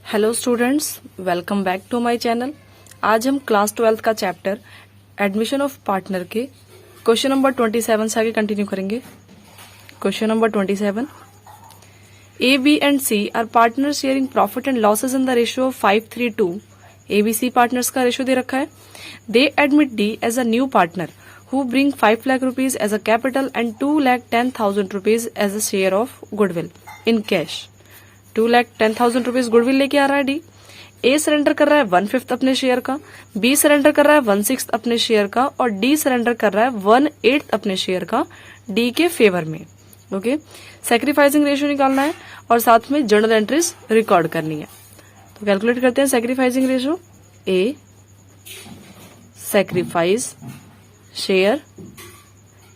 Hello students, welcome back to my channel. आज हम class 12 का चैप्टर एडमिशन ऑफ पार्टनर के क्वेश्चन नंबर 27 से आगे कंटिन्यू करेंगे। Question number 27, A B and C are partner sharing profit and losses in the ratio of 5:3:2। A B C partners का ratio दे रखा है। They admit D as a new partner who bring 5 lakh rupees as a capital and 2,10,000 rupees as a share of goodwill in cash. 2,10,000 rupees goodwill लेके आ रहा है D. ए surrender कर रहा है 1/5 अपने शेयर का, बी सरेंडर कर रहा है 1/6 अपने शेयर का और डी सरेंडर कर रहा है 1/8 अपने शेयर का डी के फेवर में। ओके, सैक्रिफाइसिंग रेशियो निकालना है और साथ में जर्नल एंट्रीज रिकॉर्ड करनी है। तो कैलकुलेट करते हैं सैक्रिफाइसिंग रेशियो। ए सैक्रिफाइस शेयर,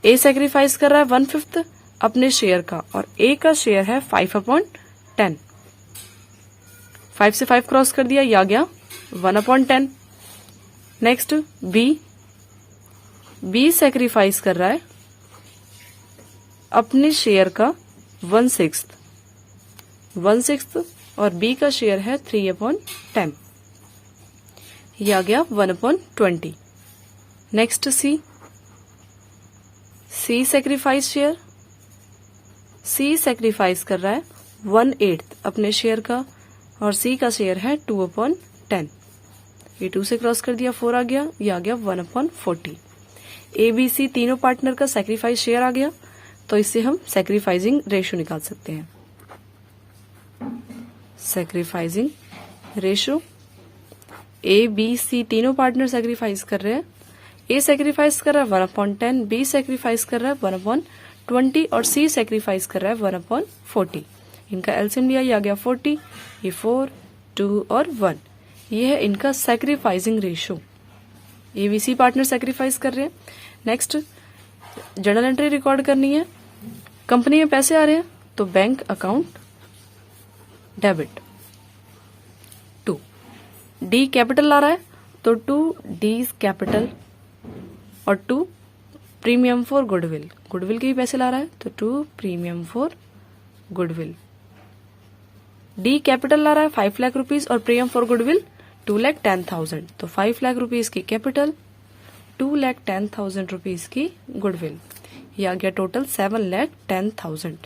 ए सैक्रिफाइस कर रहा है 1/5 अपने शेयर का और ए का शेयर है 5/10। 5 से 5 क्रॉस कर दिया, ये आ गया 1/10। नेक्स्ट बी सैक्रिफाइस कर रहा है अपने शेयर का 1/6 और बी का शेयर है 3/10, ये आ गया 1/20। नेक्स्ट सी सैक्रिफाइस शेयर, सी सैक्रिफाइस कर रहा है 1/8 अपने शेयर का और सी का शेयर है 2/10। ये 2 से क्रॉस कर दिया, 4 आ गया, ये आ गया 1/40। ए बी सी तीनों पार्टनर का सैक्रिफाइस शेयर आ गया, तो इससे हम सैक्रिफाइसिंग रेशियो निकाल सकते हैं। Sacrificing ratio, A B C तीनों पार्टनर सैक्रिफाइस कर रहे हैं। ए सैक्रिफाइस कर रहा है 1/10, बी सैक्रिफाइस कर रहा है 1/20 और सी सैक्रिफाइस कर रहा है 1/40। इनका एलसीएम लिया, ये आ गया 40, ये 4, 2 और 1। ये है इनका sacrificing ratio. ABC partner sacrifice कर रहे हैं। नेक्स्ट जर्नल एंट्री रिकॉर्ड करनी है। कंपनी में पैसे आ रहे हैं तो bank account debit 2। D capital ला रहा है तो 2 डी कैपिटल और 2 प्रीमियम फॉर गुडविल, गुडविल के भी पैसे ला रहा है तो 2 premium for goodwill. D capital ला रहा है 5 लाख रुपीज और प्रीमियम फॉर गुडविल 2,10,000, तो 5 लाख रुपीज की कैपिटल, 2,10,000 रुपीज की गुडविल, ये आ गया टोटल 7,10,000।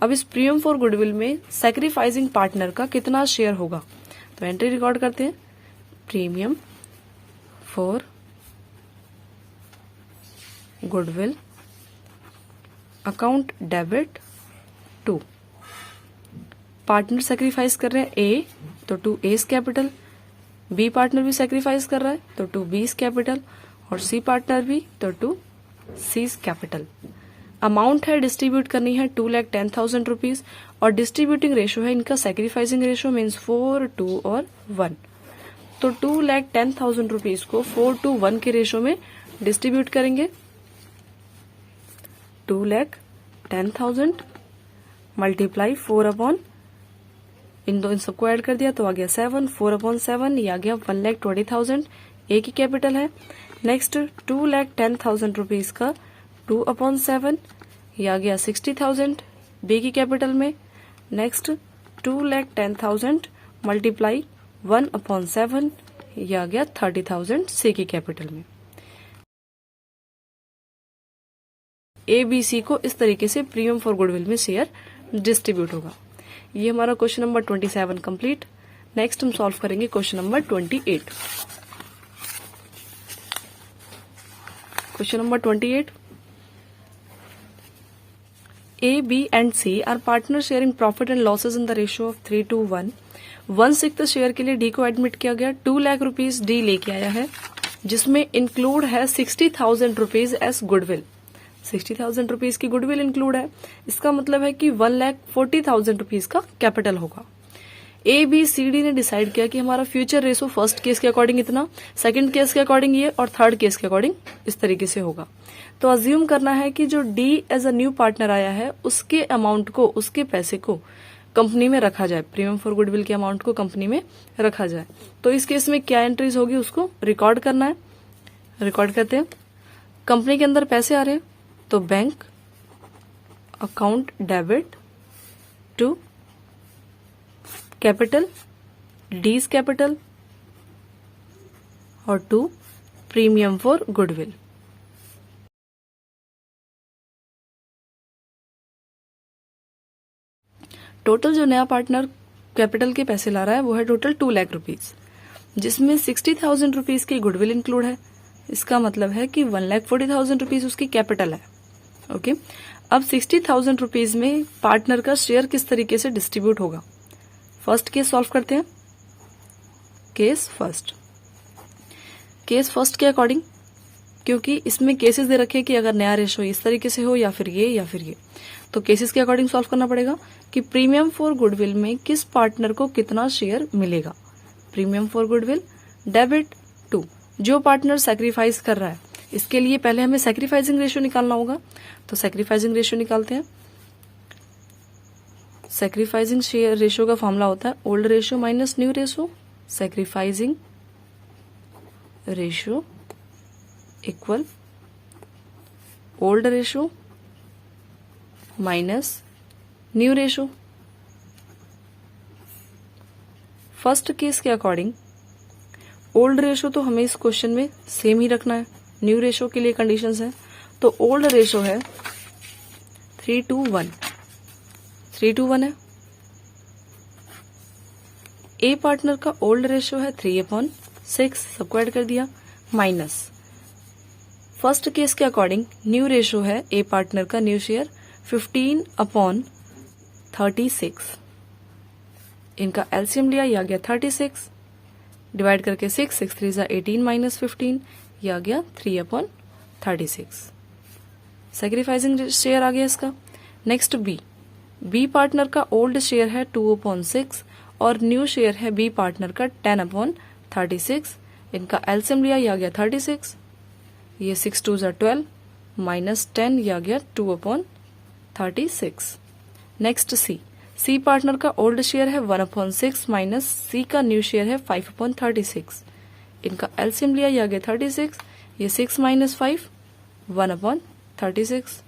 अब इस प्रीमियम फॉर गुडविल में सैक्रिफाइसिंग पार्टनर का कितना शेयर होगा, तो एंट्री रिकॉर्ड करते हैं। Premium for goodwill account debit 2। Partner sacrifice कर रहे हैं ए, तो 2 एस कैपिटल, बी पार्टनर भी सैक्रिफाइस कर रहा है तो 2 बीस कैपिटल और सी पार्टनर भी तो 2 सीज कैपिटल। अमाउंट है डिस्ट्रीब्यूट करनी है 2,10,000 रुपीज और डिस्ट्रीब्यूटिंग रेशियो है इनका सैक्रिफाइसिंग रेशियो मीन्स 4, 2 और 1। तो 2,10,000 रुपीज को 4:1 के रेशियो में डिस्ट्रीब्यूट करेंगे। 2,10,000 मल्टीप्लाई 4 इन सबको ऐड कर दिया तो आ गया 7, 4/7, ये आ गया 1,20,000। ए की कैपिटल है। नेक्स्ट 2,10,000 रुपीज का 2/7, ये आ गया 60,000 बी की कैपिटल में। नेक्स्ट 2,10,000 मल्टीप्लाई 1/7, ये आ गया 30,000 सी की कैपिटल में। ए बी सी को इस तरीके से प्रीमियम फॉर गुडविल में शेयर डिस्ट्रीब्यूट होगा। ये हमारा क्वेश्चन नंबर 27 कंप्लीट। नेक्स्ट हम सॉल्व करेंगे question number 28। Question number 28, A B and C are partner sharing profit and losses in the ratio of 3:1। 1/6 share के लिए डी को एडमिट किया गया। 2 लाख रुपीज डी लेके आया है, जिसमें इंक्लूड है 60,000 रुपीज एज गुडविल। 60,000 रुपीज की गुडविल इंक्लूड है, इसका मतलब है कि 1,40,000 रुपीज का कैपिटल होगा। ए बी सी डी ने डिसाइड किया कि हमारा फ्यूचर रेशो फर्स्ट केस के अकॉर्डिंग इतना, सेकंड केस के अकॉर्डिंग ये और थर्ड केस के अकॉर्डिंग इस तरीके से होगा। तो अज्यूम करना है कि जो D as a new partner आया है उसके अमाउंट को, उसके पैसे को कंपनी में रखा जाए, प्रीमियम फॉर गुडविल के अमाउंट को कंपनी में रखा जाए। तो इस केस में क्या एंट्रीज होगी उसको रिकॉर्ड करना है। रिकॉर्ड करते हैं। कंपनी के अंदर पैसे आ रहे हैं तो bank account debit to capital, D's capital और 2 प्रीमियम फॉर गुडविल। टोटल जो नया पार्टनर कैपिटल के पैसे ला रहा है वो है टोटल 2 लाख रुपीज, जिसमें 60,000 रुपीज की गुडविल इंक्लूड है। इसका मतलब है कि 1,40,000 रुपीज उसकी कैपिटल है। ओके, अब 60,000 रुपीज में पार्टनर का शेयर किस तरीके से डिस्ट्रीब्यूट होगा। फर्स्ट केस सॉल्व करते हैं। केस फर्स्ट के अकॉर्डिंग, क्योंकि इसमें केसेस दे रखे कि अगर नया रेशो इस तरीके से हो या फिर ये, तो केसेस के अकॉर्डिंग सॉल्व करना पड़ेगा कि प्रीमियम फॉर गुडविल में किस पार्टनर को कितना शेयर मिलेगा। Premium for goodwill debit to जो पार्टनर सैक्रिफाइस कर रहा है, इसके लिए पहले हमें सैक्रिफाइसिंग रेशियो निकालना होगा। तो सैक्रिफाइसिंग रेशियो निकालते हैं। सैक्रिफाइसिंग रेशियो का फॉर्मूला होता है old ratio minus new ratio. Sacrificing ratio equal old ratio minus new ratio. First case के अकॉर्डिंग ओल्ड रेशियो तो हमें इस क्वेश्चन में सेम ही रखना है, न्यू रेशियो के लिए कंडीशंस है। तो ओल्ड रेशियो है 3:1, 3:1 है। ए पार्टनर का ओल्ड रेशियो है 3/6, सबको ऐड कर दिया, माइनस फर्स्ट केस के अकॉर्डिंग न्यू रेशियो है ए पार्टनर का न्यू शेयर 15/36। इनका एलसीएम लिया, ये आ गया 36, डिवाइड करके 6 3 जा 18 माइनस 15, ये आ गया 3/36। सैक्रिफाइसिंग शेयर आ गया इसका। नेक्स्ट बी पार्टनर का ओल्ड शेयर है 2/6 और न्यू शेयर है बी पार्टनर का 10/36। इनका एलसीएम लिया, ये आ गया 36, ये 6 2 जा 12 माइनस 10, ये आ गया 2/36। नेक्स्ट सी पार्टनर का ओल्ड शेयर है 1/6 माइनस सी का न्यू शेयर है 5/36। इनका एलसीएम लिया, ये आ गया 36, ये 6 माइनस 5 1/36।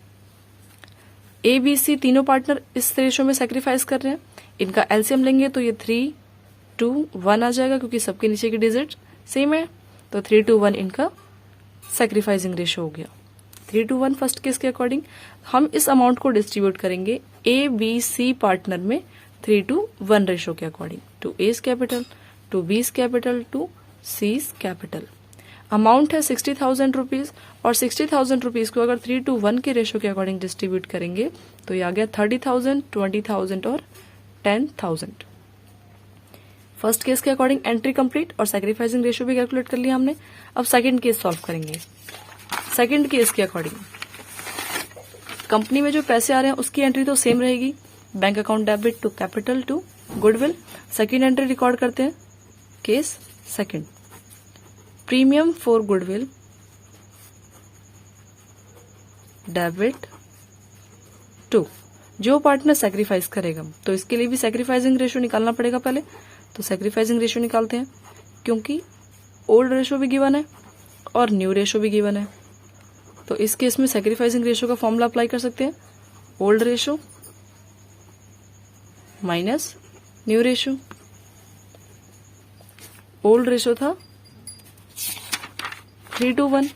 ए बी सी तीनों पार्टनर इस रेशियो में सैक्रिफाइस कर रहे हैं। इनका एलसीएम लेंगे तो ये 3 2 1 आ जाएगा, क्योंकि सबके नीचे की डिजिट सेम है। तो 3:1 इनका सैक्रिफाइसिंग रेशियो हो गया। 3:1 फर्स्ट केस के अकॉर्डिंग हम इस अमाउंट को डिस्ट्रीब्यूट करेंगे ए बी सी पार्टनर में 3:1 रेशियो के according, to A's capital, to B's capital, to C's capital. Amount है 60,000 रुपीज और 60,000 रुपीज को अगर 3:1 के रेशियो के अकॉर्डिंग डिस्ट्रीब्यूट करेंगे तो ये आ गया 30,000, 20,000 और 10,000। फर्स्ट केस के अकॉर्डिंग एंट्री कंप्लीट और सैक्रिफाइसिंग रेशियो भी कैलकुलेट कर लिया हमने। अब सेकंड केस सॉल्व करेंगे। सेकंड केस के अकॉर्डिंग कंपनी में जो पैसे आ रहे हैं उसकी एंट्री तो सेम रहेगी, bank account debit to capital to goodwill. Second entry record करते हैं। Case second, premium for goodwill debit to जो पार्टनर सैक्रिफाइस करेगा, तो इसके लिए भी सैक्रिफाइसिंग रेशियो निकालना पड़ेगा पहले। तो सैक्रिफाइसिंग रेशियो निकालते हैं, क्योंकि ओल्ड रेशियो भी गिवन है और न्यू रेशियो भी गिवन है। तो इस केस में सैक्रिफाइसिंग रेशियो का फॉर्मूला अप्लाई कर सकते हैं। Old ratio minus new ratio. Old ratio था 3:1,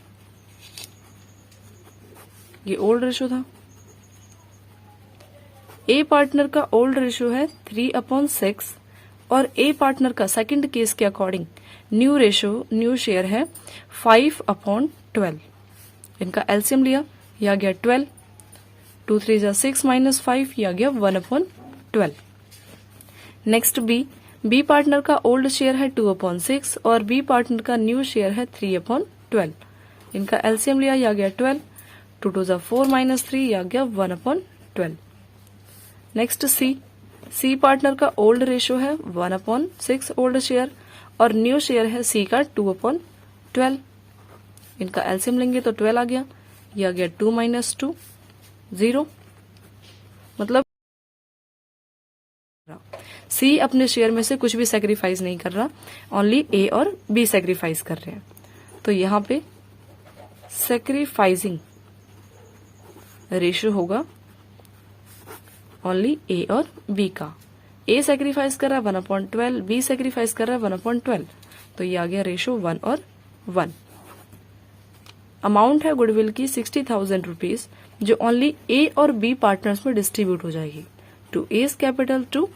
ये ओल्ड रेशियो था। ए पार्टनर का ओल्ड रेशियो है 3/6 और ए पार्टनर का सेकंड केस के according new ratio, new share है 5/12। इनका एलसीएम लिया, यह आ गया 12, 2 3 जा 6 माइनस 5, यह आ गया 1/12। नेक्स्ट बी पार्टनर का ओल्ड शेयर है 2/6 और बी पार्टनर का न्यू शेयर है 3/12। इनका एलसीएम लिया, यह आ गया 12, 2 2 जा 4 माइनस 3, यह आ गया 1/12। नेक्स्ट सी पार्टनर का ओल्ड रेशियो है 1/6 ओल्ड शेयर और न्यू शेयर है सी का 2/12। इनका एलसीएम लेंगे तो 12 आ गया, ये आ गया 2 माइनस 2 0। मतलब सी अपने शेयर में से कुछ भी सैक्रिफाइस नहीं कर रहा, ओनली ए और बी सैक्रिफाइस कर रहे हैं। तो यहां पे सैक्रिफाइसिंग रेशियो होगा ओनली ए और बी का। ए सेक्रीफाइस कर रहा है 1/12, बी सेक्रीफाइस कर रहा है 1/12, तो ये आ गया रेशो 1 और 1। अमाउंट है गुडविल की 60,000 रुपीज, जो ओनली ए और बी पार्टनर्स में डिस्ट्रीब्यूट हो जाएगी to A's capital to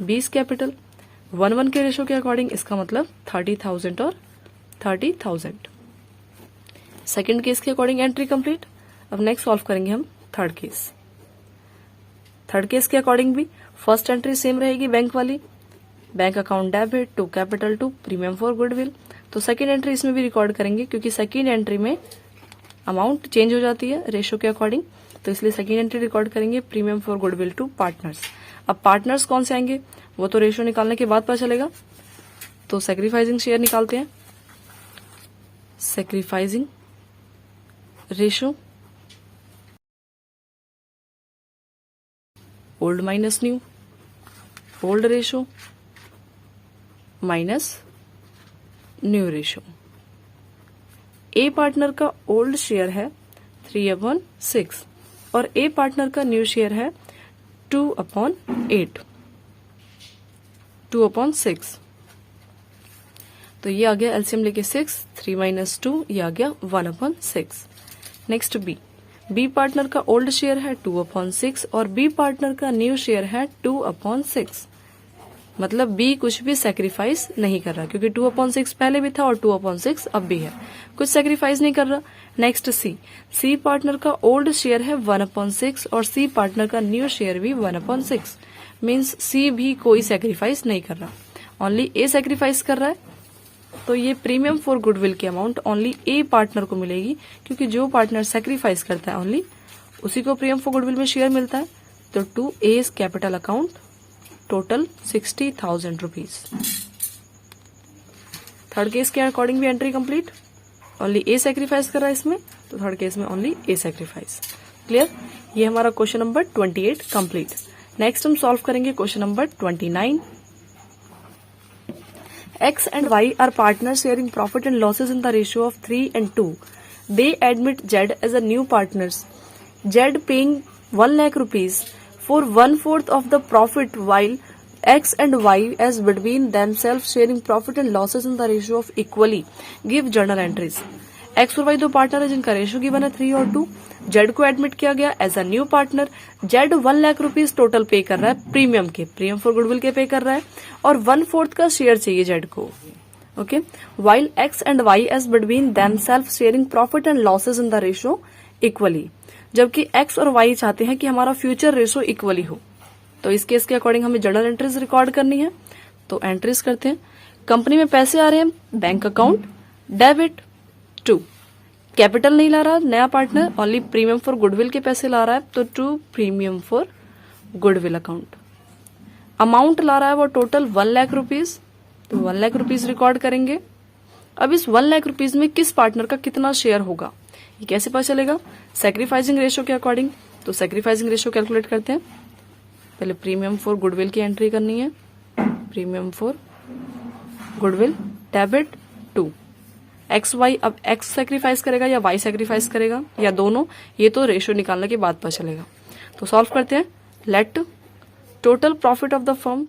B's capital 1:1 के रेशो के अकॉर्डिंग। इसका मतलब 30,000 और 30,000। सेकेंड केस के अकॉर्डिंग एंट्री कंप्लीट। अब नेक्स्ट सॉल्व करेंगे हम थर्ड केस। थर्ड केस के अकॉर्डिंग भी फर्स्ट एंट्री सेम रहेगी बैंक वाली, bank account debit to capital to premium for goodwill. तो सेकेंड एंट्री इसमें भी रिकॉर्ड करेंगे, क्योंकि सेकेंड एंट्री में अमाउंट चेंज हो जाती है रेशो के अकॉर्डिंग, तो इसलिए सेकेंड एंट्री रिकॉर्ड करेंगे premium for goodwill to partners. अब पार्टनर्स कौन से आएंगे वो तो रेशो निकालने के बाद पता चलेगा, तो सेक्रीफाइसिंग शेयर निकालते हैं। Sacrificing ratio old minus new, old ratio minus new ratio. A partner का ओल्ड शेयर है 3/6 और ए पार्टनर का न्यू शेयर है 2/8, 2/6। तो ये आ गया एलसीएम लेके 6, 3 - 2, ये आ गया 1/6। नेक्स्ट बी, बी पार्टनर का ओल्ड शेयर है 2/6 और बी पार्टनर का न्यू शेयर है 2/6। मतलब बी कुछ भी सेक्रीफाइस नहीं कर रहा, क्योंकि 2/6 पहले भी था और 2/6 अब भी है, कुछ सेक्रीफाइस नहीं कर रहा। नेक्स्ट सी, सी पार्टनर का ओल्ड शेयर है 1/6 और सी पार्टनर का न्यू शेयर भी 1/6, मीन्स सी भी कोई सेक्रीफाइस नहीं कर रहा, ओनली ए सेक्रीफाइस कर रहा है। तो ये प्रीमियम फॉर गुडविल की अमाउंट ओनली ए पार्टनर को मिलेगी, क्योंकि जो पार्टनर सेक्रीफाइस करता है ओनली उसी को प्रीमियम फॉर गुडविल में शेयर मिलता है। तो to A capital account total 60,000 rupees. Third case के अकॉर्डिंग भी entry complete, only A sacrifice कर रहा है इसमें, तो थर्ड केस में ओनली ए सेक्रीफाइस। क्लियर, ये हमारा क्वेश्चन नंबर 28 कंप्लीट। नेक्स्ट हम सॉल्व करेंगे question number 29। X and Y are partners sharing profit and losses in the ratio of 3 and 2. They admit Z as a new partners. Z paying 1 lakh rupees for 1/4 of the profit, while X and Y as between themselves sharing profit and losses in the ratio of equally. Give journal entries. X और Y दो partner है जिनका ratio given है 3 और 2। Z को admit किया गया as a new partner. Z 1 lakh rupees total pay कर रहा है प्रीमियम के, प्रीमियम फॉर गुडविल के पे कर रहा है, और 1/4 का शेयर चाहिए जेड को। Okay, while X and Y as between themselves sharing profit and losses in the ratio equally. जबकि एक्स और वाई चाहते हैं कि हमारा फ्यूचर रेशियो इक्वली हो। तो इस केस के अकॉर्डिंग हमें जर्नल एंट्रीज रिकॉर्ड करनी है, तो एंट्रीज करते हैं। कंपनी में पैसे आ रहे हैं, bank account debit to, capital नहीं ला रहा नया partner, only premium for goodwill के पैसे ला रहा है, तो to premium for goodwill account. Amount ला रहा है वो टोटल 1 लाख रुपीज, तो 1 लाख रुपीज रिकॉर्ड करेंगे। अब इस 1 लाख रुपीज में किस पार्टनर का कितना शेयर होगा ये कैसे पता चलेगा? सेक्रीफाइसिंग रेशियो के अकॉर्डिंग। तो सेक्रीफाइसिंग रेशियो कैलकुलेट करते हैं। पहले प्रीमियम फॉर गुडविल की एंट्री करनी है, premium for goodwill debit to X Y. अब एक्स सेक्रीफाइस करेगा या वाई सेक्रीफाइस करेगा या दोनों, ये तो रेशियो निकालने के बाद पता चलेगा। तो सॉल्व करते हैं। Let total profit of the firm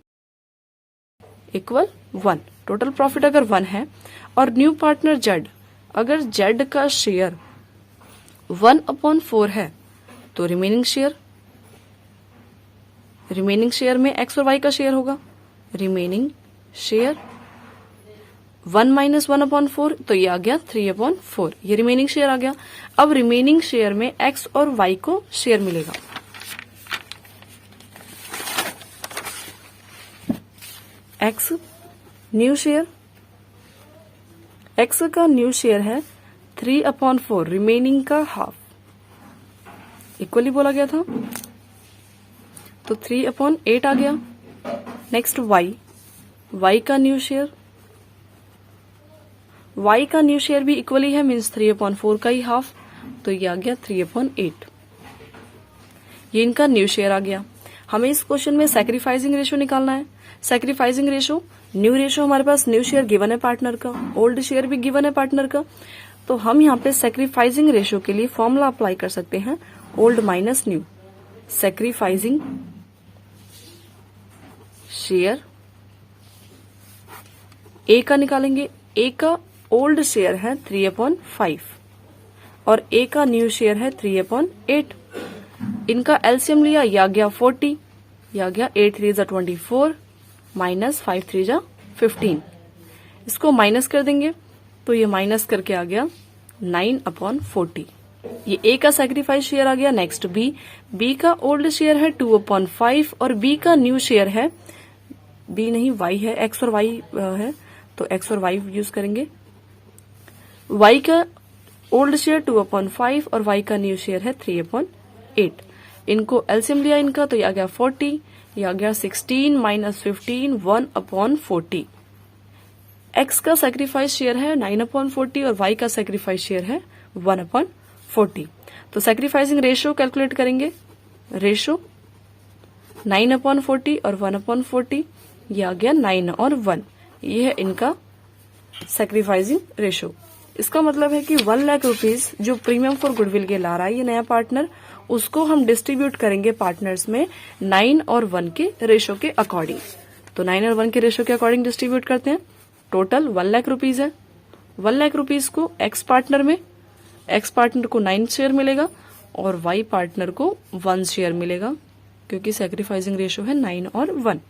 equal 1। Total profit अगर 1 है और न्यू पार्टनर जेड, अगर जेड का शेयर 1/4 है तो रिमेनिंग शेयर में एक्स और वाई का शेयर होगा। रिमेनिंग शेयर 1 - 1/4, तो ये आ गया 3/4, ये रिमेनिंग शेयर आ गया। अब रिमेनिंग शेयर में एक्स और वाई को शेयर मिलेगा। एक्स न्यू शेयर, एक्स का न्यू शेयर है 3/4, रिमेनिंग का हाफ, इक्वली बोला गया था, तो 3/8 आ गया। नेक्स्ट वाई, वाई का न्यू शेयर, y का न्यू शेयर भी इक्वली है, मीन्स 3/4 का ही हाफ, तो ये आ गया 3/8। ये इनका न्यू शेयर आ गया। हमें इस क्वेश्चन में सेक्रीफाइसिंग रेशियो निकालना है। सेक्रीफाइसिंग रेशियो, न्यू रेशियो हमारे पास न्यू शेयर गिवन है पार्टनर का, ओल्ड शेयर भी गिवन है पार्टनर का, तो हम यहाँ पे सेक्रीफाइसिंग रेशियो के लिए फॉर्मूला अप्लाई कर सकते हैं, old minus new. Sacrificing share, A का निकालेंगे, ए का ओल्ड शेयर है 3/5 और ए का न्यू शेयर है 3/8। इनका एलसीएम लिया, या गया 40, या गया 8 3 जा 24 माइनस 5 3 जा 15। इसको माइनस कर देंगे तो ये माइनस करके आ गया 9/40। ये ए का सैक्रिफाइस शेयर आ गया। नेक्स्ट बी, बी का ओल्ड शेयर है 2/5 और बी का न्यू शेयर है, बी नहीं वाई है, एक्स और वाई है तो एक्स और वाई यूज करेंगे। वाई का ओल्ड शेयर 2/5 और वाई का न्यू शेयर है 3/8। इनको एलसीएम लिया इनका तो ये आ गया 40, ये आ गया 16 माइनस 15 1/40। एक्स का सैक्रिफाइस शेयर है 9/40 और वाई का सैक्रिफाइस शेयर है 1/40। तो सैक्रिफाइसिंग रेशियो कैलकुलेट करेंगे। रेशियो 9/40 और 1/40, ये आ गया 9 और 1। ये है इनका सैक्रिफाइसिंग रेशियो। इसका मतलब है कि 1 लाख रुपीज जो प्रीमियम फॉर गुडविल के ला रहा है ये नया पार्टनर, उसको हम डिस्ट्रीब्यूट करेंगे पार्टनर्स में 9 और 1 के रेशियो के अकॉर्डिंग। तो 9 और 1 के रेशियो के अकॉर्डिंग डिस्ट्रीब्यूट करते हैं। टोटल 1 लाख रुपीज है। 1 लाख रुपीज को एक्स पार्टनर में, एक्स पार्टनर को 9 शेयर मिलेगा और वाई पार्टनर को 1 शेयर मिलेगा, क्योंकि सैक्रिफाइसिंग रेशियो है 9 और 1,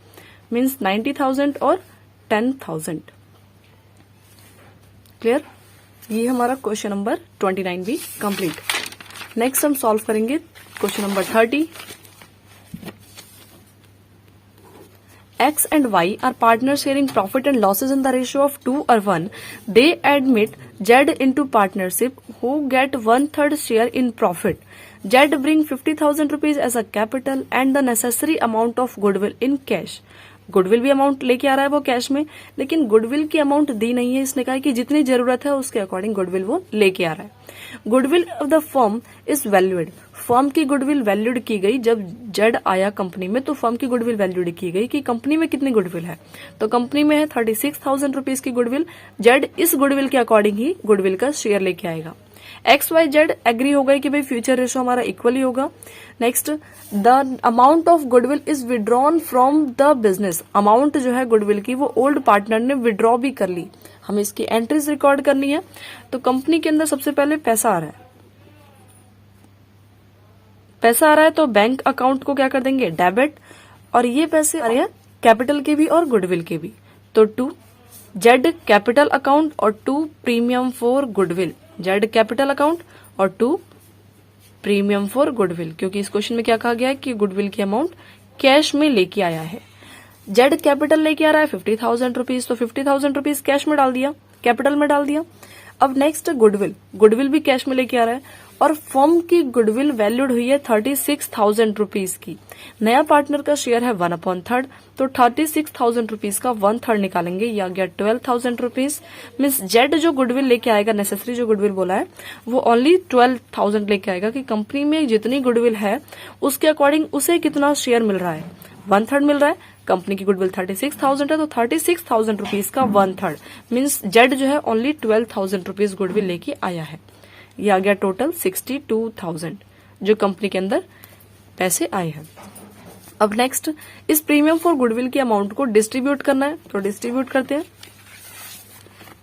मीन्स 90,000 और 10,000। क्लियर? ये हमारा क्वेश्चन नंबर 29 भी कंप्लीट। नेक्स्ट हम सॉल्व करेंगे question number 30। X and Y are partners sharing profit and losses in the ratio of 2 or 1. They admit Z into partnership who get 1/3 share in profit. Z bring 50,000 rupees as a capital and the necessary amount of goodwill in cash. Goodwill भी amount लेके आ रहा है वो cash में, लेकिन goodwill की amount दी नहीं है। इसने कहा कि जितनी जरूरत है उसके अकॉर्डिंग गुडविल वो लेके आ रहा है। Goodwill of the firm is valued. Firm की गुडविल वैल्यूड की गई जब जेड आया कंपनी में, तो फर्म की गुडविल वैल्यूड की गई कि कंपनी में कितनी गुडविल है। तो कंपनी में है 36,000 रुपीज की गुडविल। जेड इस गुडविल के अकॉर्डिंग ही गुडविल का शेयर लेके आएगा। एक्स वाई जेड एग्री हो गए कि भाई फ्यूचर रेशो हमारा इक्वल ही होगा। Next, the amount of goodwill is withdrawn from the business. Amount जो है गुडविल की वो ओल्ड पार्टनर ने विड्रॉ भी कर ली, हमें इसकी एंट्रीज रिकॉर्ड करनी है। तो कंपनी के अंदर सबसे पहले पैसा आ रहा है, पैसा आ रहा है तो बैंक अकाउंट को क्या कर देंगे, डेबिट, और ये पैसे आ रहे हैं कैपिटल के भी और गुडविल के भी। तो 2 जेड कैपिटल अकाउंट और 2 premium for goodwill. Z capital account और 2 प्रीमियम फॉर गुडविल, क्योंकि इस क्वेश्चन में क्या कहा गया है कि गुडविल की अमाउंट कैश में लेके आया है। जेड कैपिटल लेके आ रहा है 50,000 रुपीज, तो 50,000 रुपीज कैश में डाल दिया, कैपिटल में डाल दिया। अब नेक्स्ट गुडविल, गुडविल भी कैश में लेके आ रहा है और फर्म की गुडविल वैल्यूड हुई है 36,000 रुपीज की। नया पार्टनर का शेयर है 1/3, तो 36,000 रुपीज का 1/3 निकालेंगे, या गया 12,000 रुपीज। मीन्स जेड जो गुडविल लेके आएगा, नेसेसरी जो गुडविल बोला है वो ओनली 12,000 लेके आएगा कि कंपनी में जितनी गुडविल है उसके अकॉर्डिंग उसे कितना शेयर मिल रहा है, 1/3 मिल रहा है। कंपनी की गुडविल 36,000 है तो 36,000 रुपीज का 1/3 मीन्स जेड जो है ओनली 12,000 रुपीज गुडविल लेके आया है। ये आ गया टोटल 62,000 जो कंपनी के अंदर पैसे आए हैं। अब नेक्स्ट, इस प्रीमियम फॉर गुडविल की अमाउंट को डिस्ट्रीब्यूट करना है, तो डिस्ट्रीब्यूट करते हैं।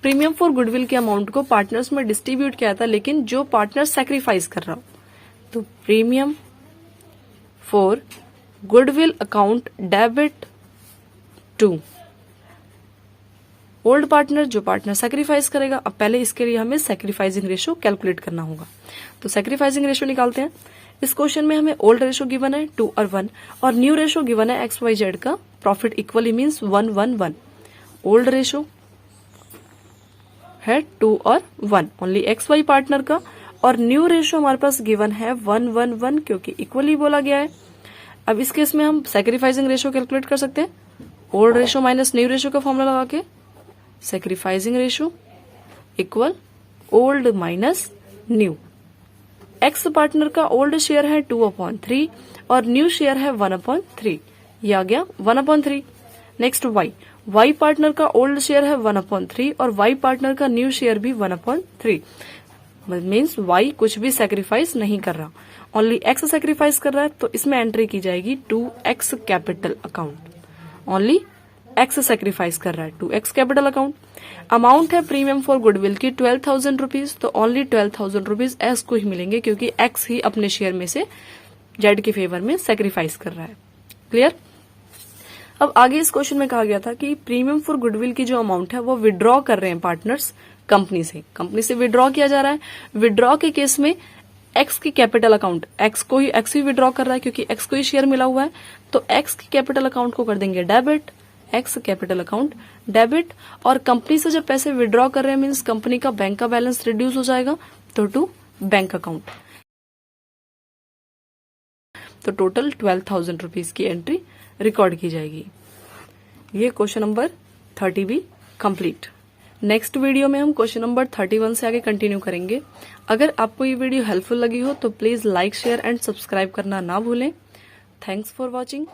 प्रीमियम फॉर गुडविल के अमाउंट को पार्टनर्स में डिस्ट्रीब्यूट किया था, लेकिन जो पार्टनर सैक्रिफाइस कर रहा हो, तो premium for goodwill account debit to old partner, जो पार्टनर सैक्रिफाइस करेगा। अब पहले इसके लिए हमें सैक्रिफाइसिंग रेशियो कैलकुलेट करना होगा, तो सैक्रिफाइसिंग रेशियो निकालते हैं। इस क्वेश्चन में हमें ओल्ड रेशियो गिवन है 2 और 1 और न्यू रेशियो गिवन है एक्स वाई जेड का profit equally means 1/1। Old ratio है 2 और 1 ओनली एक्स वाई पार्टनर का, और न्यू रेशियो हमारे पास गिवन है 1/1 क्योंकि इक्वली बोला गया है। अब इस केस में हम सैक्रिफाइसिंग रेशियो कैलकुलेट कर सकते हैं, old ratio minus new ratio का फॉर्मूला लगा के। Sacrificing ratio equal old minus new. Ex partner का ओल्ड शेयर है 2/3 और न्यू शेयर है 1/3, ये आ गया 1/3। नेक्स्ट वाई, वाई पार्टनर का ओल्ड शेयर है 1/3 और वाई पार्टनर का न्यू शेयर भी 1/3। मीन्स वाई कुछ भी सैक्रिफाइस नहीं कर रहा, ओनली एक्स सैक्रिफाइस कर रहा है, तो इसमें एंट्री की जाएगी 2x capital account. Only X sacrifice कर रहा है to X capital account. Amount है प्रीमियम फॉर गुडविल की 12,000 रुपीज, तो ओनली 12,000 रुपीज एक्स को ही मिलेंगे क्योंकि एक्स ही अपने शेयर में से जेड के फेवर में सेक्रीफाइस कर रहा है। क्लियर। अब आगे इस क्वेश्चन में कहा गया था कि प्रीमियम फॉर गुडविल की जो अमाउंट है वो विड्रॉ कर रहे हैं पार्टनर्स कंपनी से विड्रॉ किया जा रहा है। विड्रॉ के केस में एक्स की कैपिटल अकाउंट एक्स ही विड्रॉ कर रहा है क्योंकि एक्स को ही शेयर मिला हुआ है, तो एक्स की कैपिटल अकाउंट को कर देंगे debit, x capital account debit. और कंपनी से जब पैसे विड्रॉ कर रहे हैं मीन्स कंपनी का बैंक का बैलेंस रिड्यूस हो जाएगा, तो टू बैंक अकाउंट। तो टोटल 12,000 रुपीज की एंट्री रिकॉर्ड की जाएगी। ये क्वेश्चन नंबर 30 भी कंप्लीट। नेक्स्ट वीडियो में हम क्वेश्चन नंबर 31 से आगे कंटिन्यू करेंगे। अगर आपको ये वीडियो हेल्पफुल लगी हो तो please like share and subscribe करना ना भूलें। Thanks for watching.